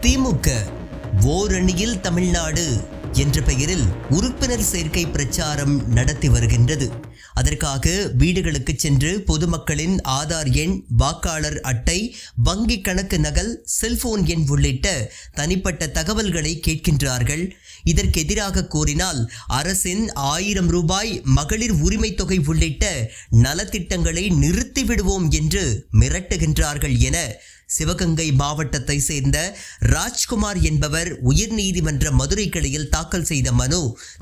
திமுக ஓரணியில் தமிழ்நாடு என்ற பெயரில் உறுப்பினர் சேர்க்கை பிரச்சாரம் நடத்தி வருகின்றது. அதற்காக வீடுகளுக்கு சென்று பொதுமக்களின் ஆதார் எண், வாக்காளர் அட்டை, வங்கி கணக்கு நகல், செல்போன் எண் உள்ளிட்ட தனிப்பட்ட தகவல்களை கேட்கின்றார்கள். இதற்கு எதிராக கூறினால் அரசின் 1000 ரூபாய் மகளிர் உரிமை தொகை உள்ளிட்ட நலத்திட்டங்களை நிறுத்திவிடுவோம் என்று மிரட்டுகின்றார்கள் என சிவகங்கை மாவட்டத்தை சேர்ந்த ராஜ்குமார் என்பவர் உயர்நீதிமன்ற மதுரை கிளையில் தாக்கல் செய்த மனு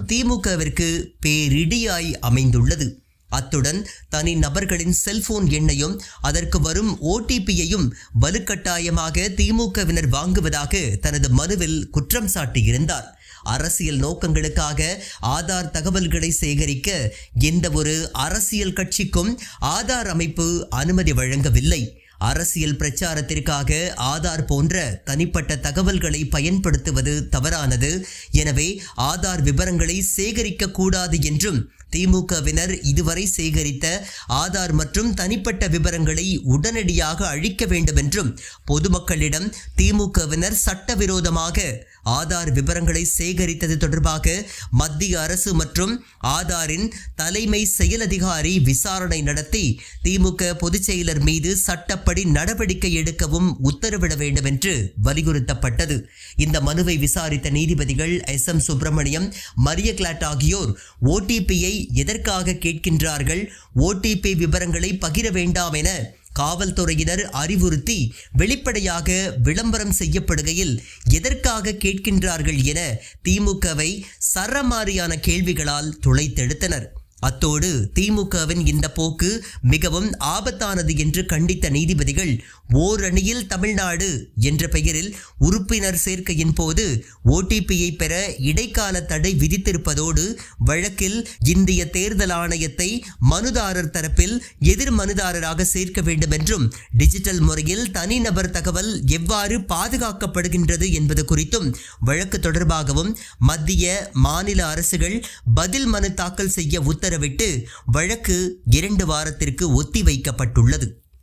திமுகவிற்கு பேரிடியாய் அமைந்துள்ளது. அத்துடன் தனி நபர்களின் செல்போன் எண்ணையும் அதற்கு வரும் OTPயையும் வலுக்கட்டாயமாக திமுகவினர் வாங்குவதாக தனது மனுவில் குற்றம் சாட்டியிருந்தார். அரசியல் நோக்கங்களுக்காக ஆதார் தகவல்களை சேகரிக்க எந்த ஒரு அரசியல் கட்சிக்கும் ஆதார் அமைப்பு அனுமதி வழங்கவில்லை. அரசியல் பிரச்சாரத்திற்காக ஆதார் போன்ற தனிப்பட்ட தகவல்களை பயன்படுத்துவது தவறானது. எனவே ஆதார் விவரங்களை சேகரிக்க கூடாது என்றும் திமுகவினர் இதுவரை சேகரித்த ஆதார் மற்றும் தனிப்பட்ட விவரங்களை உடனடியாக அழிக்க வேண்டும் என்றும் பொதுமக்களிடம் திமுகவினர் சட்டவிரோதமாக ஆதார் விவரங்களை சேகரித்தது தொடர்பாக மத்திய அரசு மற்றும் ஆதாரின் தலைமை செயல் அதிகாரி விசாரணை நடத்தி திமுக பொதுச் செயலர் மீது சட்டப்படி நடவடிக்கை எடுக்கவும் உத்தரவிட வேண்டும் என்று வலியுறுத்தப்பட்டது. இந்த மனுவை விசாரித்த நீதிபதிகள் SM சுப்பிரமணியம், மரிய கிளாட் ஆகியோர் OTPயை எதற்காக கேட்கின்றார்கள், OTP விவரங்களை பகிர வேண்டாம் என காவல்துறையினர் அறிவுறுத்தி வெளிப்படையாக விளம்பரம் செய்யப்படுகையில் எதற்காக கேட்கின்றார்கள் என திமுகவை சரமாரியான கேள்விகளால் துளைத்தெடுத்தனர். அத்தோடு திமுகவின் இந்த போக்கு மிகவும் ஆபத்தானது என்று கண்டித்த நீதிபதிகள் ஓரணியில் தமிழ்நாடு என்ற பெயரில் உறுப்பினர் சேர்க்கையின் போது OTPயை பெற இடைக்கால தடை விதித்திருப்பதோடு வழக்கில் இந்திய தேர்தல் ஆணையத்தை மனுதாரர் தரப்பில் எதிர் மனுதாரராக சேர்க்க வேண்டும் என்றும் டிஜிட்டல் முறையில் தனிநபர் தகவல் எவ்வாறு பாதுகாக்கப்படுகின்றது என்பது குறித்தும் வழக்கு தொடர்பாகவும் மத்திய மாநில அரசுகள் பதில் மனு தாக்கல் செய்ய உத்தரவிட்டு வழக்கு 2 வாரத்திற்கு ஒத்திவைக்கப்பட்டுள்ளது.